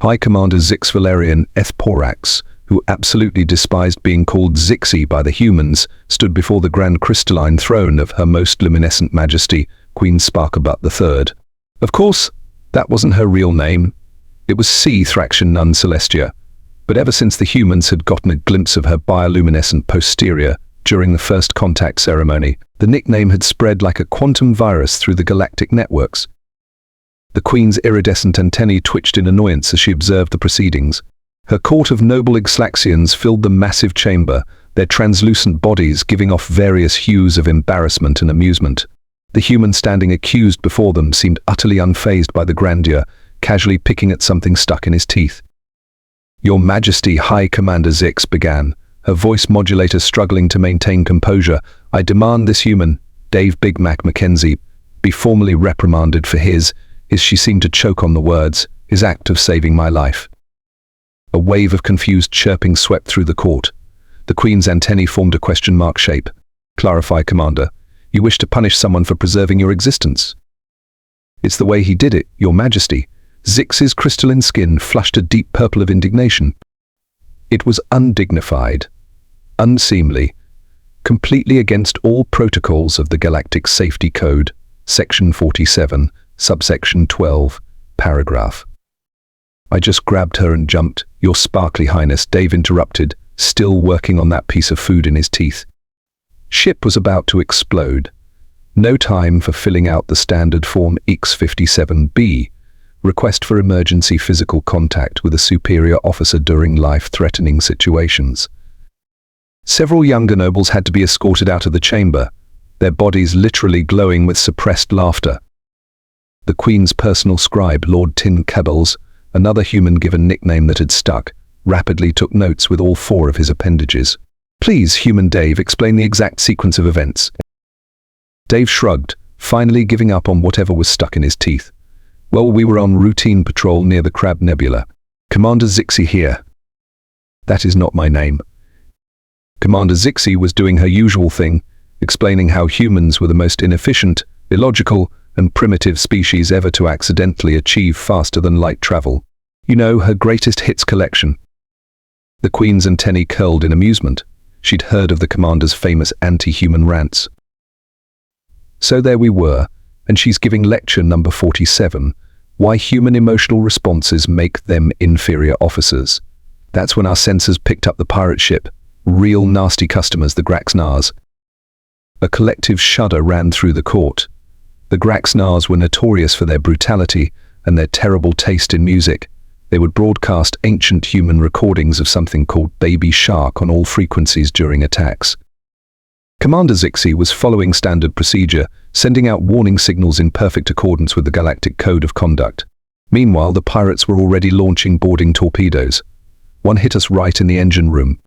High Commander Zix Valerian Eth Porax, who absolutely despised being called Zixi by the humans, stood before the grand crystalline throne of Her Most Luminescent Majesty, Queen Sparkabutt III. Of course, that wasn't her real name. It was C. Thraxion Nun Celestia. But ever since the humans had gotten a glimpse of her bioluminescent posterior during the first contact ceremony, the nickname had spread like a quantum virus through the galactic networks. The Queen's iridescent antennae twitched in annoyance as she observed the proceedings. Her court of noble Exlaxians filled the massive chamber, their translucent bodies giving off various hues of embarrassment and amusement. The human standing accused before them seemed utterly unfazed by the grandeur, casually picking at something stuck in his teeth. "Your Majesty," High Commander Zix began, her voice modulator struggling to maintain composure, "I demand this human, Dave Big Mac Mackenzie, be formally reprimanded for his," she seemed to choke on the words, "his act of saving my life." A wave of confused chirping swept through the court. The Queen's antennae formed a question mark shape. "Clarify, Commander. You wish to punish someone for preserving your existence?" "It's the way he did it, Your Majesty." Zix's crystalline skin flushed a deep purple of indignation. It was undignified, unseemly, completely against all protocols of the Galactic Safety Code, Section 47, Subsection 12, Paragraph. "I just grabbed her and jumped, Your Sparkly Highness," Dave interrupted, still working on that piece of food in his teeth. Ship was about to explode. No time for filling out the standard form X57B, request for emergency physical contact with a superior officer during life-threatening situations. Several younger nobles had to be escorted out of the chamber, their bodies literally glowing with suppressed laughter. The Queen's personal scribe, Lord Tin Cabals, another human given nickname that had stuck, rapidly took notes with all four of his appendages. "Please, Human Dave, explain the exact sequence of events." Dave shrugged, finally giving up on whatever was stuck in his teeth. "Well, we were on routine patrol near the Crab Nebula. Commander Zixi here." "That is not my name." Commander Zixi was doing her usual thing, explaining how humans were the most inefficient, illogical, and primitive species ever to accidentally achieve faster-than-light travel. You know, her greatest hits collection. The Queen's antennae curled in amusement. She'd heard of the Commander's famous anti-human rants. So there we were, and she's giving lecture number 47, Why Human Emotional Responses Make Them Inferior Officers. That's when our sensors picked up the pirate ship. Real nasty customers, the Graxnars. A collective shudder ran through the court. The Graxnars were notorious for their brutality and their terrible taste in music. They would broadcast ancient human recordings of something called Baby Shark on all frequencies during attacks. Commander Zixi was following standard procedure, sending out warning signals in perfect accordance with the Galactic Code of Conduct. Meanwhile, the pirates were already launching boarding torpedoes. One hit us right in the engine room.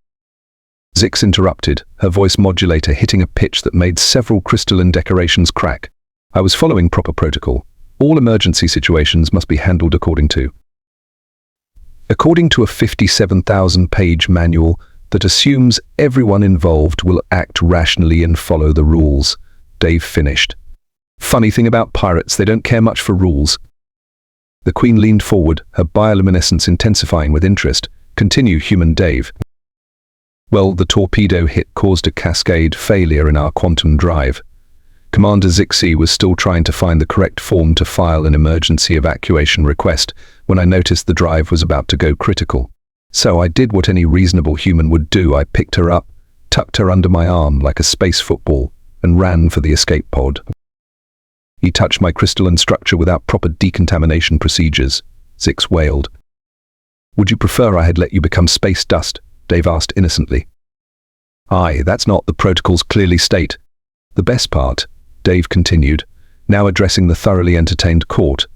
Zix interrupted, her voice modulator hitting a pitch that made several crystalline decorations crack. "I was following proper protocol. All emergency situations must be handled according to a 57,000-page manual that assumes everyone involved will act rationally and follow the rules," Dave finished. "Funny thing about pirates, they don't care much for rules." The Queen leaned forward, her bioluminescence intensifying with interest. "Continue, Human Dave." "Well, the torpedo hit caused a cascade failure in our quantum drive. Commander Zixi was still trying to find the correct form to file an emergency evacuation request when I noticed the drive was about to go critical. So I did what any reasonable human would do. I picked her up, tucked her under my arm like a space football, and ran for the escape pod." "He touched my crystalline structure without proper decontamination procedures," Zix wailed. "Would you prefer I had let you become space dust?" Dave asked innocently. "Aye, that's not the protocols clearly state. The best part," Dave continued, now addressing the thoroughly entertained court,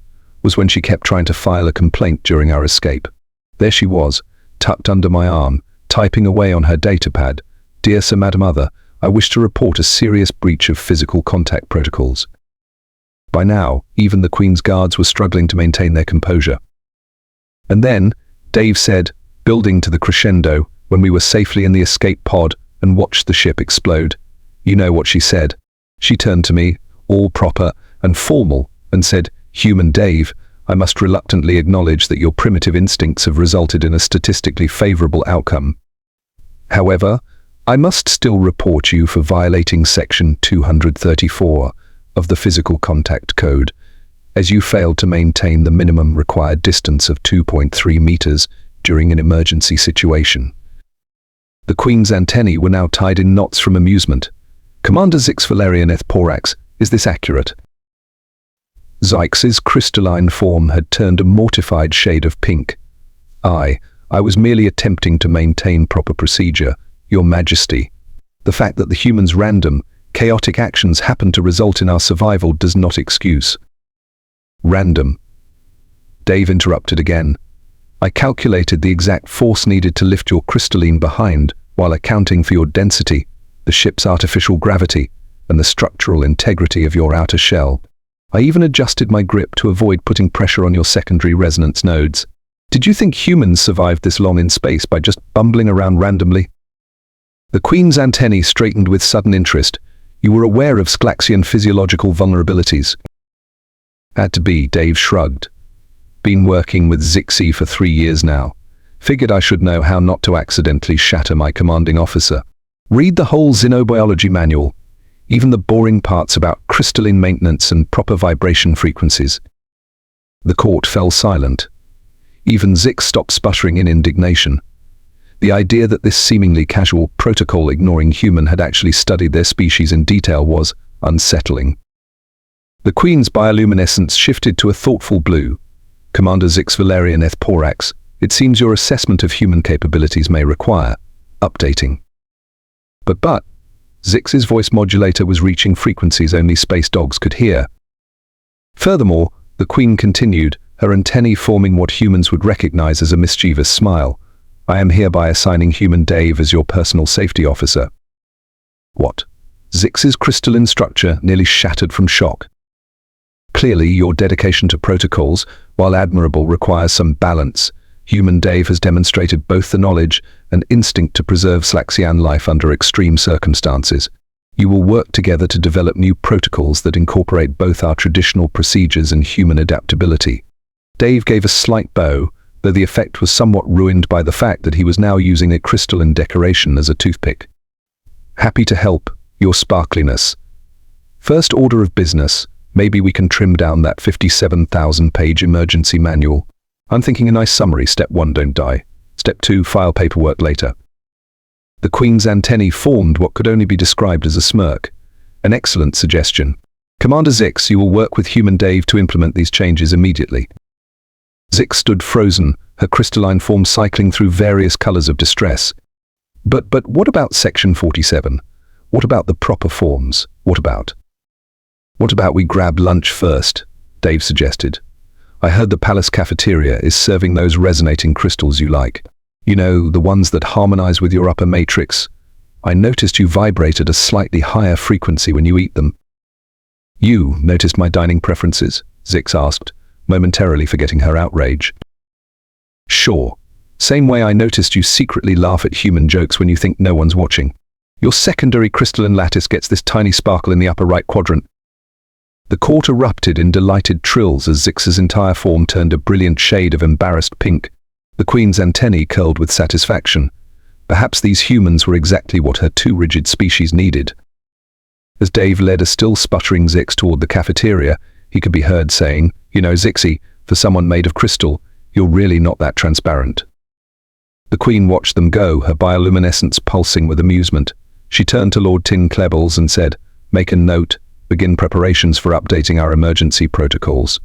"was when she kept trying to file a complaint during our escape. There she was, tucked under my arm, typing away on her datapad. 'Dear Sir Madam Mother, I wish to report a serious breach of physical contact protocols.'" By now, even the Queen's guards were struggling to maintain their composure. "And then," Dave said, building to the crescendo, "when we were safely in the escape pod and watched the ship explode, you know what she said. She turned to me, all proper and formal, and said, 'Human Dave, I must reluctantly acknowledge that your primitive instincts have resulted in a statistically favorable outcome. However, I must still report you for violating Section 234 of the Physical Contact Code, as you failed to maintain the minimum required distance of 2.3 meters during an emergency situation. The Queen's antennae were now tied in knots from amusement. Commander Zix Valerian Eth Porax, is this accurate? Zix's crystalline form had turned a mortified shade of pink. I was merely attempting to maintain proper procedure, Your Majesty. The fact that the humans' random, chaotic actions happen to result in our survival does not excuse. Random. Dave interrupted again. I calculated the exact force needed to lift your crystalline behind while accounting for your density, the ship's artificial gravity, and the structural integrity of your outer shell. I even adjusted my grip to avoid putting pressure on your secondary resonance nodes. Did you think humans survived this long in space by just bumbling around randomly? The Queen's antennae straightened with sudden interest. You were aware of Sclaxian physiological vulnerabilities. Had to be, Dave shrugged. Been working with Zixi for 3 years now. Figured I should know how not to accidentally shatter my commanding officer. Read the whole xenobiology manual, even the boring parts about crystalline maintenance and proper vibration frequencies. The court fell silent. Even Zix stopped sputtering in indignation. The idea that this seemingly casual protocol-ignoring human had actually studied their species in detail was unsettling. The Queen's bioluminescence shifted to a thoughtful blue. Commander Zix Valerian Eth Porax, it seems your assessment of human capabilities may require updating. But, Zix's voice modulator was reaching frequencies only space dogs could hear. Furthermore, the Queen continued, her antennae forming what humans would recognize as a mischievous smile. I am hereby assigning human Dave as your personal safety officer. What? Zix's crystalline structure nearly shattered from shock. Clearly, your dedication to protocols, while admirable, requires some balance. Human Dave has demonstrated both the knowledge and instinct to preserve Sclaxian life under extreme circumstances. You will work together to develop new protocols that incorporate both our traditional procedures and human adaptability. Dave gave a slight bow, though the effect was somewhat ruined by the fact that he was now using a crystalline decoration as a toothpick. Happy to help, your sparkliness. First order of business, maybe we can trim down that 57,000-page emergency manual. I'm thinking a nice summary. Step 1, don't die. Step 2, file paperwork later. The Queen's antennae formed what could only be described as a smirk. An excellent suggestion. Commander Zix, you will work with human Dave to implement these changes immediately. Zix stood frozen, her crystalline form cycling through various colors of distress. But what about Section 47? What about the proper forms? What about we grab lunch first? Dave suggested. I heard the palace cafeteria is serving those resonating crystals you like. You know, the ones that harmonize with your upper matrix. I noticed you vibrate at a slightly higher frequency when you eat them. You noticed my dining preferences? Zix asked, momentarily forgetting her outrage. Sure. Same way I noticed you secretly laugh at human jokes when you think no one's watching. Your secondary crystalline lattice gets this tiny sparkle in the upper right quadrant. The court erupted in delighted trills as Zix's entire form turned a brilliant shade of embarrassed pink. The Queen's antennae curled with satisfaction. Perhaps these humans were exactly what her too rigid species needed. As Dave led a still sputtering Zix toward the cafeteria, he could be heard saying, You know, Zixi, for someone made of crystal, you're really not that transparent. The Queen watched them go, her bioluminescence pulsing with amusement. She turned to Lord Tin Klebbles and said, Make a note. Begin preparations for updating our emergency protocols.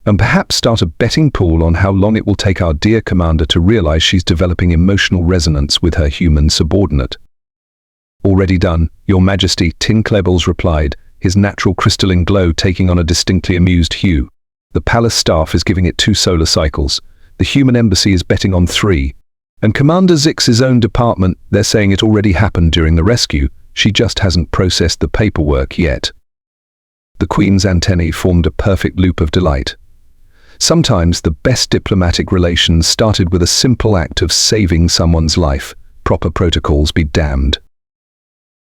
And perhaps start a betting pool on how long it will take our dear commander to realize she's developing emotional resonance with her human subordinate. Already done, Your Majesty, Tin Klebbles replied, his natural crystalline glow taking on a distinctly amused hue. The palace staff is giving it 2 solar cycles. The human embassy is betting on 3. And Commander Zix's own department, they're saying it already happened during the rescue. She just hasn't processed the paperwork yet. The Queen's antennae formed a perfect loop of delight. Sometimes the best diplomatic relations started with a simple act of saving someone's life. Proper protocols be damned.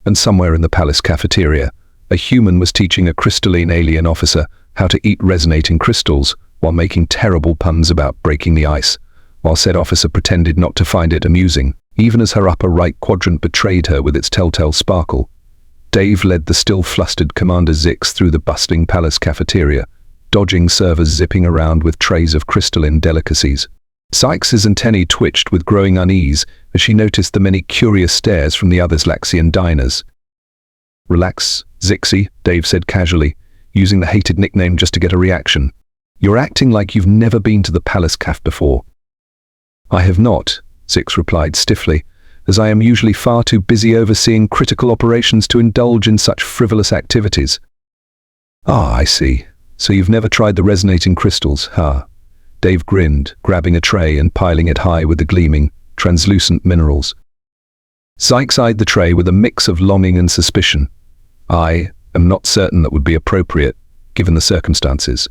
And somewhere in the palace cafeteria, a human was teaching a crystalline alien officer how to eat resonating crystals, while making terrible puns about breaking the ice, while said officer pretended not to find it amusing, even as her upper right quadrant betrayed her with its telltale sparkle. Dave led the still flustered Commander Zix through the bustling palace cafeteria, dodging servers zipping around with trays of crystalline delicacies. Sykes's antennae twitched with growing unease as she noticed the many curious stares from the other Zlaxian diners. "Relax, Zixie," Dave said casually, using the hated nickname just to get a reaction. "You're acting like you've never been to the palace caf before." "I have not," Zix replied stiffly, "as I am usually far too busy overseeing critical operations to indulge in such frivolous activities." "Ah, I see. So you've never tried the resonating crystals, huh?" Dave grinned, grabbing a tray and piling it high with the gleaming, translucent minerals. Sykes eyed the tray with a mix of longing and suspicion. "I am not certain that would be appropriate, given the circumstances."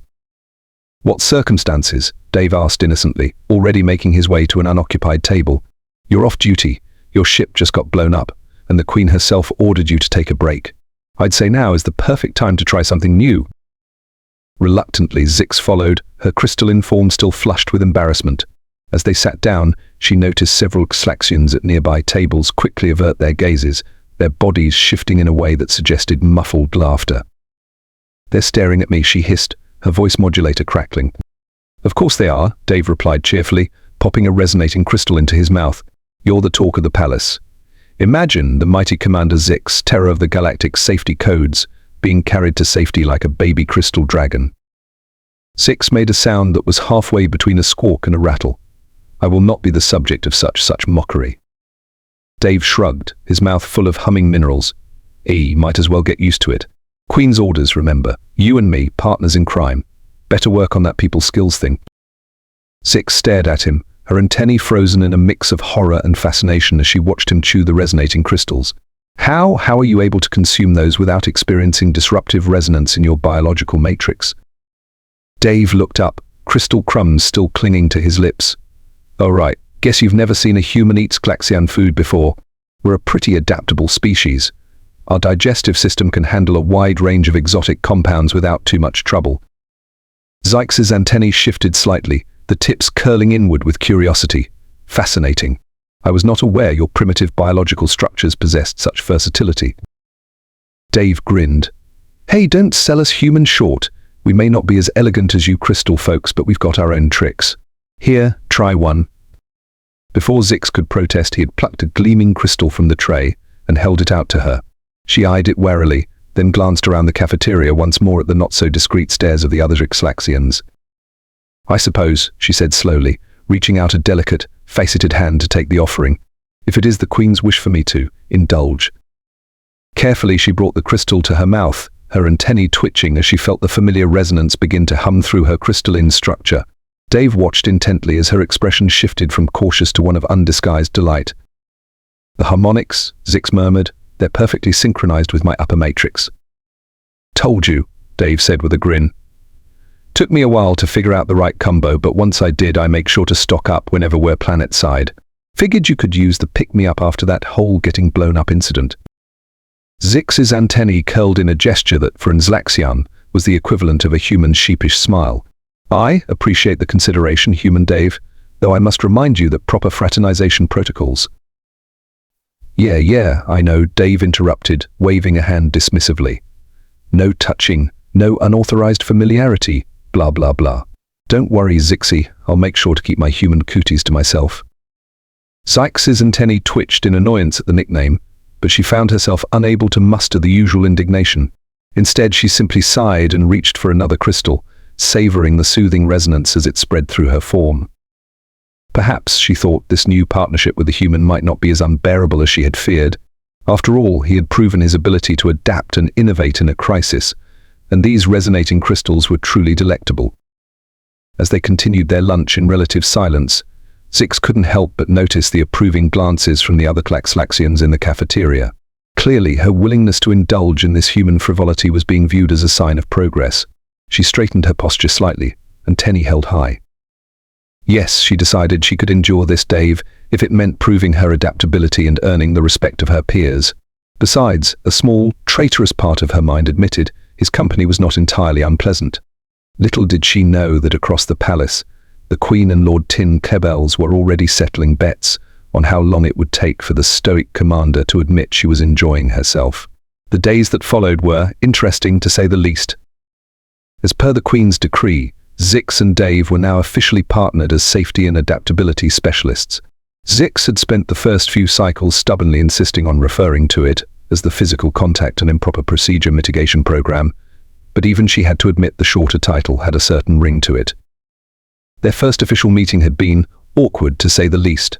"What circumstances?" Dave asked innocently, already making his way to an unoccupied table. "You're off duty, your ship just got blown up, and the Queen herself ordered you to take a break. I'd say now is the perfect time to try something new." Reluctantly, Zix followed, her crystalline form still flushed with embarrassment. As they sat down, she noticed several Xlaxians at nearby tables quickly avert their gazes, their bodies shifting in a way that suggested muffled laughter. "They're staring at me," she hissed, her voice modulator crackling. "Of course they are," Dave replied cheerfully, popping a resonating crystal into his mouth. "You're the talk of the palace. Imagine the mighty Commander Zix, terror of the Galactic safety codes, being carried to safety like a baby crystal dragon." Zix made a sound that was halfway between a squawk and a rattle. "I will not be the subject of such mockery." Dave shrugged, his mouth full of humming minerals. Might as well get used to it. Queen's orders, remember. You and me, partners in crime. Better work on that people skills thing." Zix stared at him, her antennae frozen in a mix of horror and fascination as she watched him chew the resonating crystals. How are you able to consume those without experiencing disruptive resonance in your biological matrix?" Dave looked up, crystal crumbs still clinging to his lips. "Oh right, guess you've never seen a human eat Xlaxian food before. We're a pretty adaptable species. Our digestive system can handle a wide range of exotic compounds without too much trouble." Zykes's antennae shifted slightly, the tips curling inward with curiosity. "Fascinating. I was not aware your primitive biological structures possessed such versatility." Dave grinned. "Hey, don't sell us humans short. We may not be as elegant as you crystal folks, but we've got our own tricks. Here, try one." Before Zix could protest, he had plucked a gleaming crystal from the tray and held it out to her. She eyed it warily, then glanced around the cafeteria once more at the not-so-discreet stares of the other Xlaxians. "I suppose," she said slowly, reaching out a delicate, faceted hand to take the offering, "if it is the Queen's wish for me to indulge." Carefully she brought the crystal to her mouth, her antennae twitching as she felt the familiar resonance begin to hum through her crystalline structure. Dave watched intently as her expression shifted from cautious to one of undisguised delight. "The harmonics," Zix murmured, "they're perfectly synchronized with my upper matrix." "Told you," Dave said with a grin. "Took me a while to figure out the right combo, but once I did, I make sure to stock up whenever we're planet-side. Figured you could use the pick-me-up after that whole getting blown up incident." Zix's antennae curled in a gesture that, for an Zlaxian, was the equivalent of a human's sheepish smile. "I appreciate the consideration, human Dave, though I must remind you that proper fraternization protocols—" Yeah, I know," Dave interrupted, waving a hand dismissively. "No touching, no unauthorized familiarity, blah blah blah. Don't worry, Zixie, I'll make sure to keep my human cooties to myself." Sykes's antennae twitched in annoyance at the nickname, but she found herself unable to muster the usual indignation. Instead, she simply sighed and reached for another crystal, savoring the soothing resonance as it spread through her form. Perhaps, she thought, this new partnership with the human might not be as unbearable as she had feared. After all, he had proven his ability to adapt and innovate in a crisis, and these resonating crystals were truly delectable. As they continued their lunch in relative silence, Zix couldn't help but notice the approving glances from the other Xlaxians in the cafeteria. Clearly, her willingness to indulge in this human frivolity was being viewed as a sign of progress. She straightened her posture slightly, antennae held high. Yes, she decided she could endure this Dave if it meant proving her adaptability and earning the respect of her peers. Besides, a small, traitorous part of her mind admitted his company was not entirely unpleasant. Little did she know that across the palace, the Queen and Lord Tin Kebels were already settling bets on how long it would take for the stoic commander to admit she was enjoying herself. The days that followed were interesting, to say the least. As per the Queen's decree, Zix and Dave were now officially partnered as safety and adaptability specialists. Zix had spent the first few cycles stubbornly insisting on referring to it as the Physical Contact and Improper Procedure Mitigation Program, but even she had to admit the shorter title had a certain ring to it. Their first official meeting had been awkward, to say the least.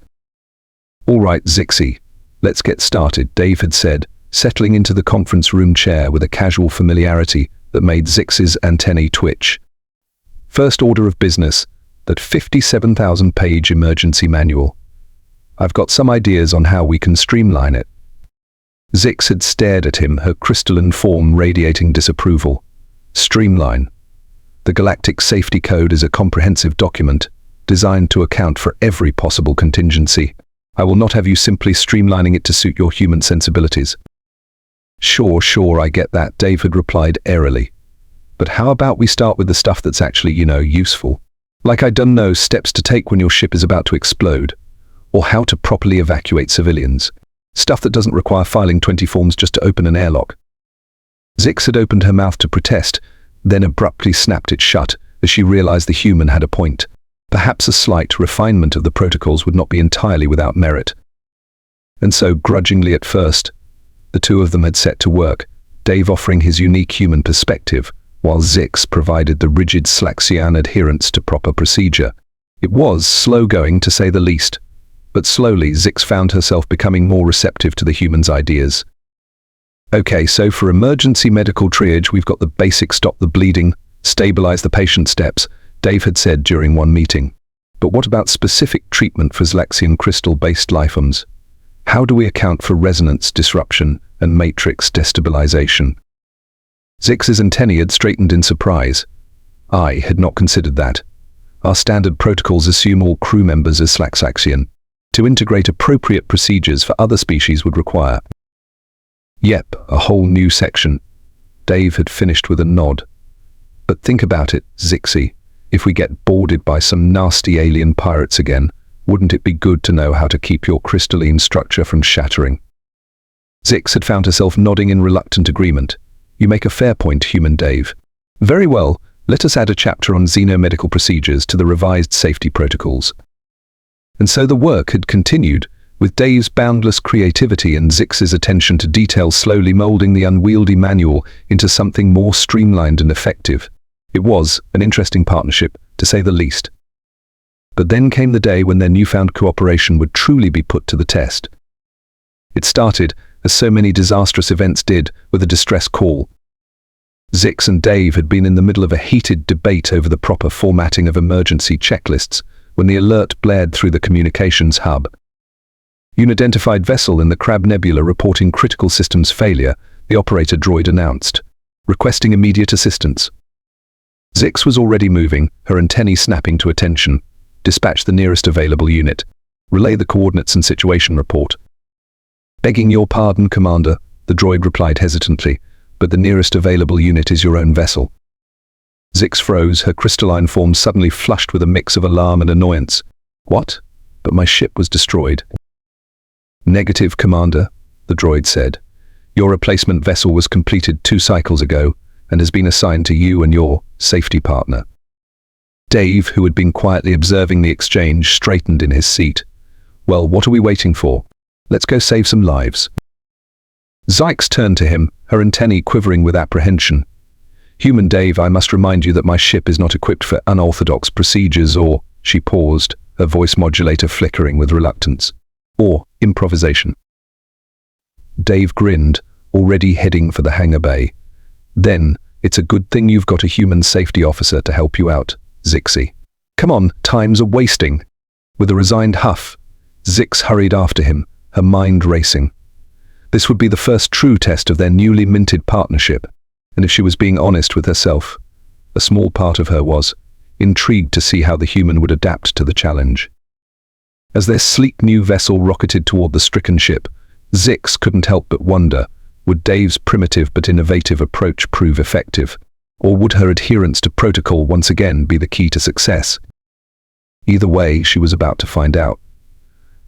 "All right, Zixie, let's get started," Dave had said, settling into the conference room chair with a casual familiarity that made Zix's antennae twitch. "First order of business, that 57,000-page emergency manual. I've got some ideas on how we can streamline it." Zix had stared at him, her crystalline form radiating disapproval. Streamline. The Galactic Safety Code is a comprehensive document designed to account for every possible contingency. I will not have you simply streamlining it to suit your human sensibilities. Sure, I get that," Dave had replied airily. "But how about we start with the stuff that's actually, useful? Like I don't know steps to take when your ship is about to explode, or how to properly evacuate civilians. Stuff that doesn't require filing 20 forms just to open an airlock." Zix had opened her mouth to protest, then abruptly snapped it shut as she realized the human had a point. Perhaps a slight refinement of the protocols would not be entirely without merit. And so, grudgingly at first, the two of them had set to work, Dave offering his unique human perspective, while Zix provided the rigid Slaxian adherence to proper procedure. It was slow going, to say the least, but slowly Zix found herself becoming more receptive to the human's ideas. "Okay, so for emergency medical triage, we've got the basic stop the bleeding, stabilize the patient steps," Dave had said during one meeting. "But what about specific treatment for Slaxian crystal-based lifeforms? How do we account for resonance disruption and matrix destabilization?" Zix's antennae had straightened in surprise. "I had not considered that. Our standard protocols assume all crew members as Slaxian. To integrate appropriate procedures for other species would require..." "Yep, a whole new section." Dave had finished with a nod. "But think about it, Zixie. If we get boarded by some nasty alien pirates again, wouldn't it be good to know how to keep your crystalline structure from shattering?" Zix had found herself nodding in reluctant agreement. "You make a fair point, human Dave. Very well, let us add a chapter on xenomedical procedures to the revised safety protocols." And so the work had continued, with Dave's boundless creativity and Zix's attention to detail slowly molding the unwieldy manual into something more streamlined and effective. It was an interesting partnership, to say the least. But then came the day when their newfound cooperation would truly be put to the test. It started, as so many disastrous events did, with a distress call. Zix and Dave had been in the middle of a heated debate over the proper formatting of emergency checklists when the alert blared through the communications hub. Unidentified vessel in the Crab Nebula reporting critical systems failure, the operator droid announced, requesting immediate assistance. Zix was already moving, her antennae snapping to attention. "Dispatch the nearest available unit. Relay the coordinates and situation report." "Begging your pardon, Commander," the droid replied hesitantly, "but the nearest available unit is your own vessel." Zix froze, her crystalline form suddenly flushed with a mix of alarm and annoyance. "What? But my ship was destroyed." "Negative, Commander," the droid said. "Your replacement vessel was completed 2 cycles ago and has been assigned to you and your safety partner." Dave, who had been quietly observing the exchange, straightened in his seat. "Well, what are we waiting for? Let's go save some lives." Zix turned to him, her antennae quivering with apprehension. "Human Dave, I must remind you that my ship is not equipped for unorthodox procedures or..." She paused, her voice modulator flickering with reluctance. "Or improvisation." Dave grinned, already heading for the hangar bay. "Then, it's a good thing you've got a human safety officer to help you out, Zixie. Come on, time's a-wasting." With a resigned huff, Zix hurried after him, her mind racing. This would be the first true test of their newly minted partnership, and if she was being honest with herself, a small part of her was intrigued to see how the human would adapt to the challenge. As their sleek new vessel rocketed toward the stricken ship, Zix couldn't help but wonder, would Dave's primitive but innovative approach prove effective? Or would her adherence to protocol once again be the key to success? Either way, she was about to find out.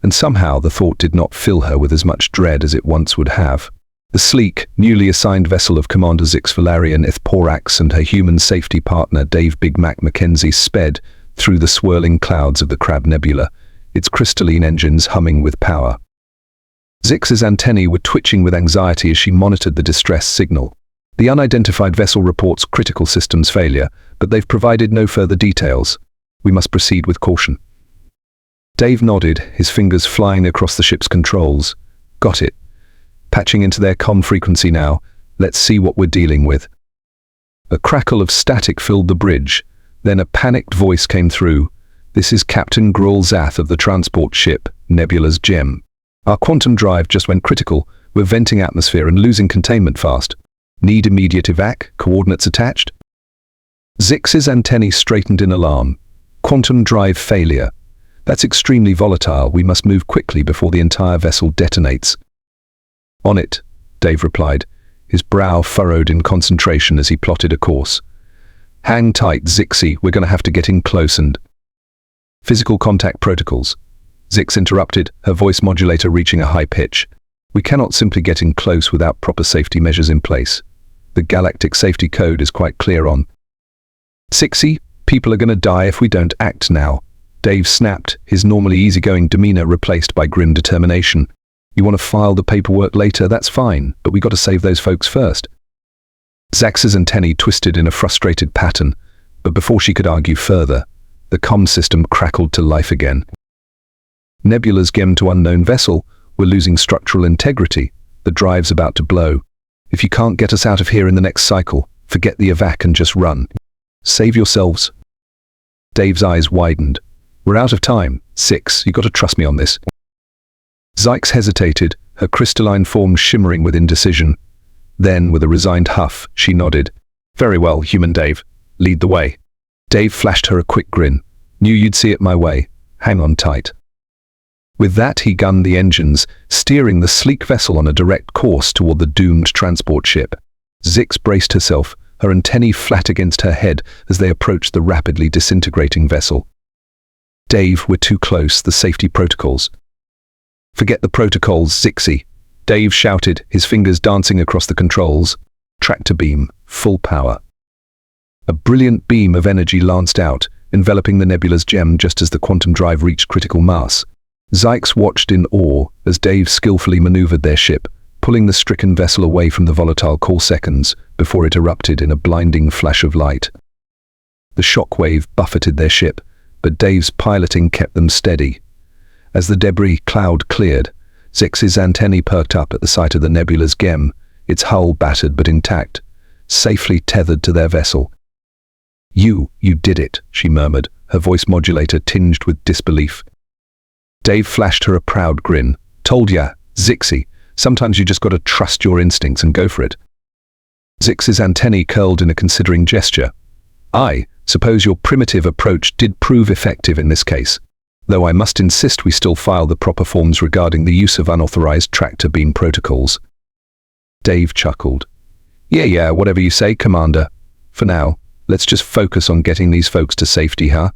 And somehow the thought did not fill her with as much dread as it once would have. The sleek, newly assigned vessel of Commander Zix Valerian Ithporax and her human safety partner Dave Big Mac Mackenzie sped through the swirling clouds of the Crab Nebula, its crystalline engines humming with power. Zix's antennae were twitching with anxiety as she monitored the distress signal. The unidentified vessel reports critical systems failure, but they've provided no further details. We must proceed with caution. Dave nodded, his fingers flying across the ship's controls. Got it. Patching into their comm frequency now. Let's see what we're dealing with. A crackle of static filled the bridge. Then a panicked voice came through. This is Captain Gruel Zath of the transport ship, Nebula's Gem. Our quantum drive just went critical. We're venting atmosphere and losing containment fast. Need immediate evac? Coordinates attached? Zix's antennae straightened in alarm. Quantum drive failure. That's extremely volatile. We must move quickly before the entire vessel detonates. On it, Dave replied, his brow furrowed in concentration as he plotted a course. Hang tight, Zixie, we're going to have to get in close and... Physical contact protocols. Zix interrupted, her voice modulator reaching a high pitch. We cannot simply get in close without proper safety measures in place. The Galactic safety code is quite clear on. Zixie, people are going to die if we don't act now. Dave snapped, his normally easygoing demeanor replaced by grim determination. You want to file the paperwork later, that's fine, but we got to save those folks first. Zax's antennae twisted in a frustrated pattern, but before she could argue further, the comm system crackled to life again. Nebula's Gem to unknown vessel, we're losing structural integrity. The drive's about to blow. If you can't get us out of here in the next cycle, forget the evac and just run. Save yourselves. Dave's eyes widened. We're out of time. Zix, you got to trust me on this. Zix hesitated, her crystalline form shimmering with indecision. Then, with a resigned huff, she nodded. Very well, human Dave. Lead the way. Dave flashed her a quick grin. Knew you'd see it my way. Hang on tight. With that, he gunned the engines, steering the sleek vessel on a direct course toward the doomed transport ship. Zix braced herself, her antennae flat against her head as they approached the rapidly disintegrating vessel. Dave, we're too close, the safety protocols. Forget the protocols, Zixie. Dave shouted, his fingers dancing across the controls. Tractor beam, full power. A brilliant beam of energy lanced out, enveloping the Nebula's Gem just as the quantum drive reached critical mass. Zix watched in awe as Dave skillfully maneuvered their ship, pulling the stricken vessel away from the volatile core seconds before it erupted in a blinding flash of light. The shockwave buffeted their ship, but Dave's piloting kept them steady. As the debris cloud cleared, Zix's antennae perked up at the sight of the Nebula's Gem, its hull battered but intact, safely tethered to their vessel. You did it, she murmured, her voice modulator tinged with disbelief. Dave flashed her a proud grin. Told ya, Zixie, sometimes you just gotta trust your instincts and go for it. Zix's antennae curled in a considering gesture. I suppose your primitive approach did prove effective in this case, though I must insist we still file the proper forms regarding the use of unauthorized tractor beam protocols. Dave chuckled. Yeah, whatever you say, Commander. For now, let's just focus on getting these folks to safety, huh?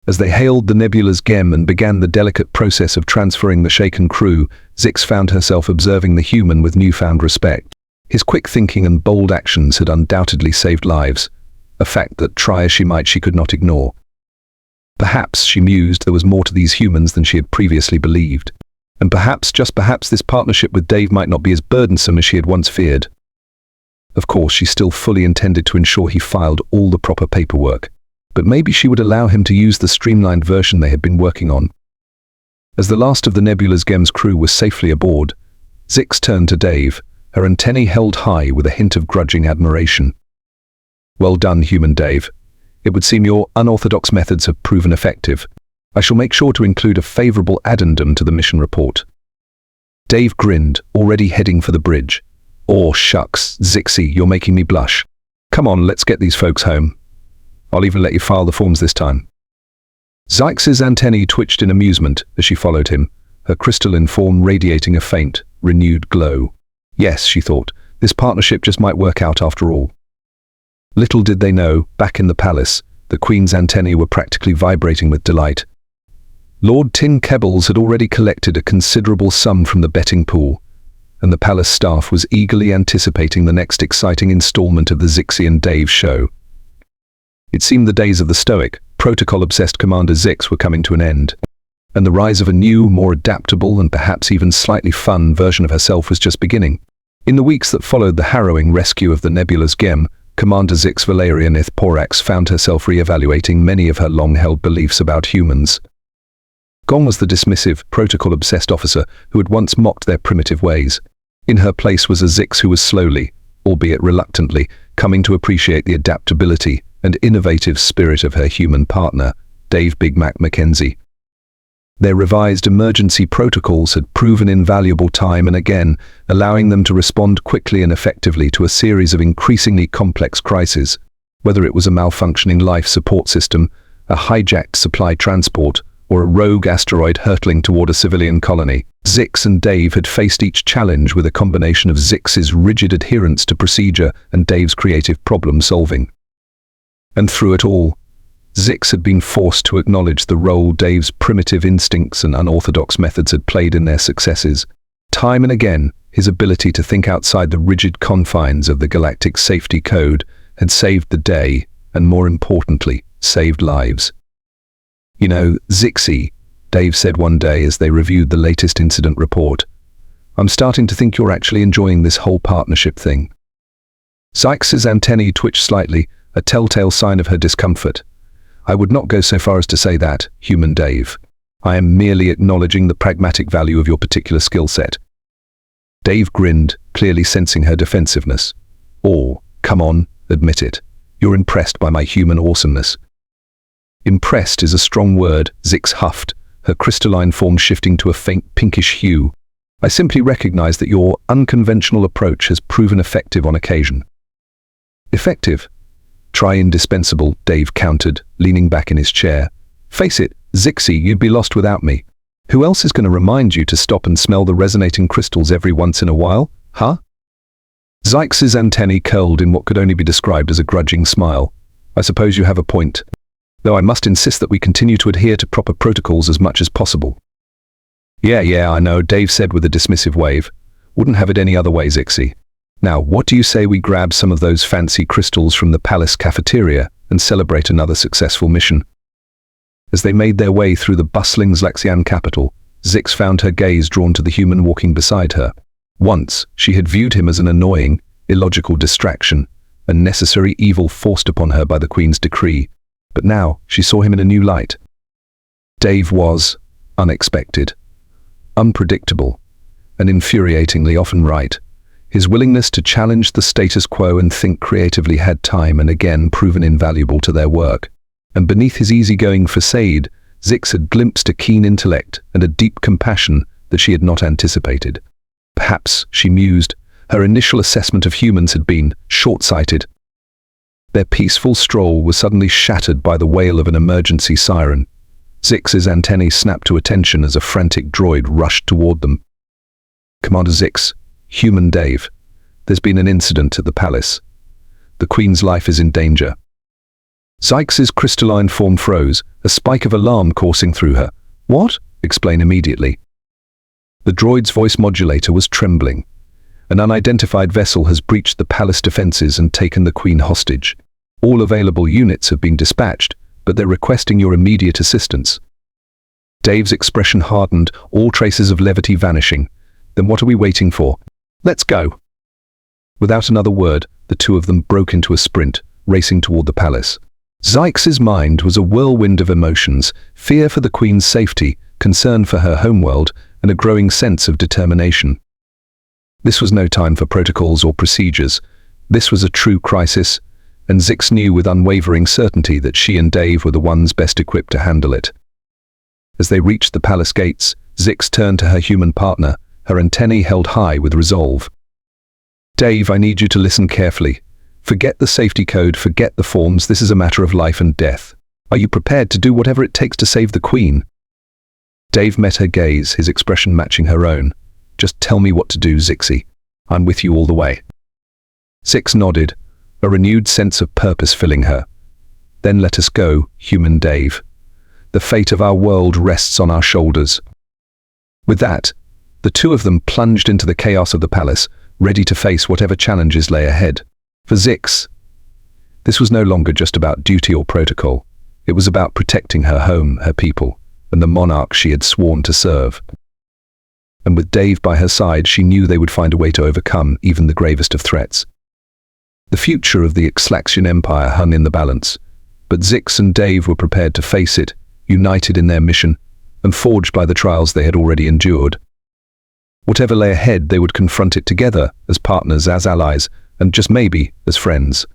As they hailed the Nebula's Gem and began the delicate process of transferring the shaken crew, Zix found herself observing the human with newfound respect. His quick thinking and bold actions had undoubtedly saved lives, a fact that, try as she might, she could not ignore. Perhaps, she mused, there was more to these humans than she had previously believed. And perhaps, just perhaps, this partnership with Dave might not be as burdensome as she had once feared. Of course, she still fully intended to ensure he filed all the proper paperwork, but maybe she would allow him to use the streamlined version they had been working on. As the last of the Nebula's Gem's crew was safely aboard, Zix turned to Dave, her antennae held high with a hint of grudging admiration. Well done, human Dave. It would seem your unorthodox methods have proven effective. I shall make sure to include a favorable addendum to the mission report. Dave grinned, already heading for the bridge. Oh, shucks, Zixie, you're making me blush. Come on, let's get these folks home. I'll even let you file the forms this time. Zix's antennae twitched in amusement as she followed him, her crystalline form radiating a faint, renewed glow. Yes, she thought, this partnership just might work out after all. Little did they know, back in the palace, the Queen's antennae were practically vibrating with delight. Lord Tin Kebbles had already collected a considerable sum from the betting pool, and the palace staff was eagerly anticipating the next exciting installment of the Zixi and Dave show. It seemed the days of the stoic, protocol-obsessed Commander Zix were coming to an end, and the rise of a new, more adaptable and perhaps even slightly fun version of herself was just beginning. In the weeks that followed the harrowing rescue of the Nebula's gem, Commander Zix Valerian Ithporax found herself re-evaluating many of her long-held beliefs about humans. Gone was the dismissive, protocol-obsessed officer who had once mocked their primitive ways. In her place was a Zix who was slowly, albeit reluctantly, coming to appreciate the adaptability and innovative spirit of her human partner, Dave Big Mac Mackenzie. Their revised emergency protocols had proven invaluable time and again, allowing them to respond quickly and effectively to a series of increasingly complex crises, whether it was a malfunctioning life support system, a hijacked supply transport, or a rogue asteroid hurtling toward a civilian colony. Zix and Dave had faced each challenge with a combination of Zix's rigid adherence to procedure and Dave's creative problem-solving. And through it all, Zix had been forced to acknowledge the role Dave's primitive instincts and unorthodox methods had played in their successes. Time and again, his ability to think outside the rigid confines of the Galactic safety code had saved the day, and more importantly, saved lives. "You know, Zixi," Dave said one day as they reviewed the latest incident report, "I'm starting to think you're actually enjoying this whole partnership thing." Zix's antennae twitched slightly, a telltale sign of her discomfort. "I would not go so far as to say that, human Dave. I am merely acknowledging the pragmatic value of your particular skill set." Dave grinned, clearly sensing her defensiveness. "Oh, come on, admit it. You're impressed by my human awesomeness." "Impressed is a strong word," Zix huffed, her crystalline form shifting to a faint pinkish hue. "I simply recognize that your unconventional approach has proven effective on occasion." "Effective? Try indispensable," Dave countered, leaning back in his chair. "Face it, Zixi, you'd be lost without me. Who else is going to remind you to stop and smell the resonating crystals every once in a while, huh?" Zix's antennae curled in what could only be described as a grudging smile. "I suppose you have a point. Though I must insist that we continue to adhere to proper protocols as much as possible." Yeah, I know," Dave said with a dismissive wave. "Wouldn't have it any other way, Zixi. Now, what do you say we grab some of those fancy crystals from the palace cafeteria and celebrate another successful mission?" As they made their way through the bustling Zlaxian capital, Zix found her gaze drawn to the human walking beside her. Once, she had viewed him as an annoying, illogical distraction, a necessary evil forced upon her by the Queen's decree, but now she saw him in a new light. Dave was unexpected, unpredictable, and infuriatingly often right. His willingness to challenge the status quo and think creatively had time and again proven invaluable to their work. And beneath his easygoing facade, Zix had glimpsed a keen intellect and a deep compassion that she had not anticipated. Perhaps, she mused, her initial assessment of humans had been short-sighted. Their peaceful stroll was suddenly shattered by the wail of an emergency siren. Zix's antennae snapped to attention as a frantic droid rushed toward them. "Commander Zix, human Dave, there's been an incident at the palace. The Queen's life is in danger." Zix's crystalline form froze, a spike of alarm coursing through her. "What?" "Explain immediately." The droid's voice modulator was trembling. "An unidentified vessel has breached the palace defenses and taken the Queen hostage. All available units have been dispatched, but they're requesting your immediate assistance." Dave's expression hardened, all traces of levity vanishing. "Then what are we waiting for? Let's go." Without another word, the two of them broke into a sprint, racing toward the palace. Zix's mind was a whirlwind of emotions, fear for the Queen's safety, concern for her homeworld, and a growing sense of determination. This was no time for protocols or procedures. This was a true crisis, and Zix knew with unwavering certainty that she and Dave were the ones best equipped to handle it. As they reached the palace gates, Zix turned to her human partner, her antennae held high with resolve. "Dave, I need you to listen carefully. Forget the safety code, forget the forms, this is a matter of life and death. Are you prepared to do whatever it takes to save the Queen?" Dave met her gaze, his expression matching her own. "Just tell me what to do, Zixi. I'm with you all the way." Zix nodded. a renewed sense of purpose filling her. Then let us go, human Dave. The fate of our world rests on our shoulders. With that, the two of them plunged into the chaos of the palace, ready to face whatever challenges lay ahead. For Zix, this was no longer just about duty or protocol. It was about protecting her home, her people, and the monarch she had sworn to serve. And with Dave by her side, she knew they would find a way to overcome even the gravest of threats. The future of the Xlaxian Empire hung in the balance, but Zix and Dave were prepared to face it, united in their mission, and forged by the trials they had already endured. Whatever lay ahead, they would confront it together, as partners, as allies, and just maybe, as friends.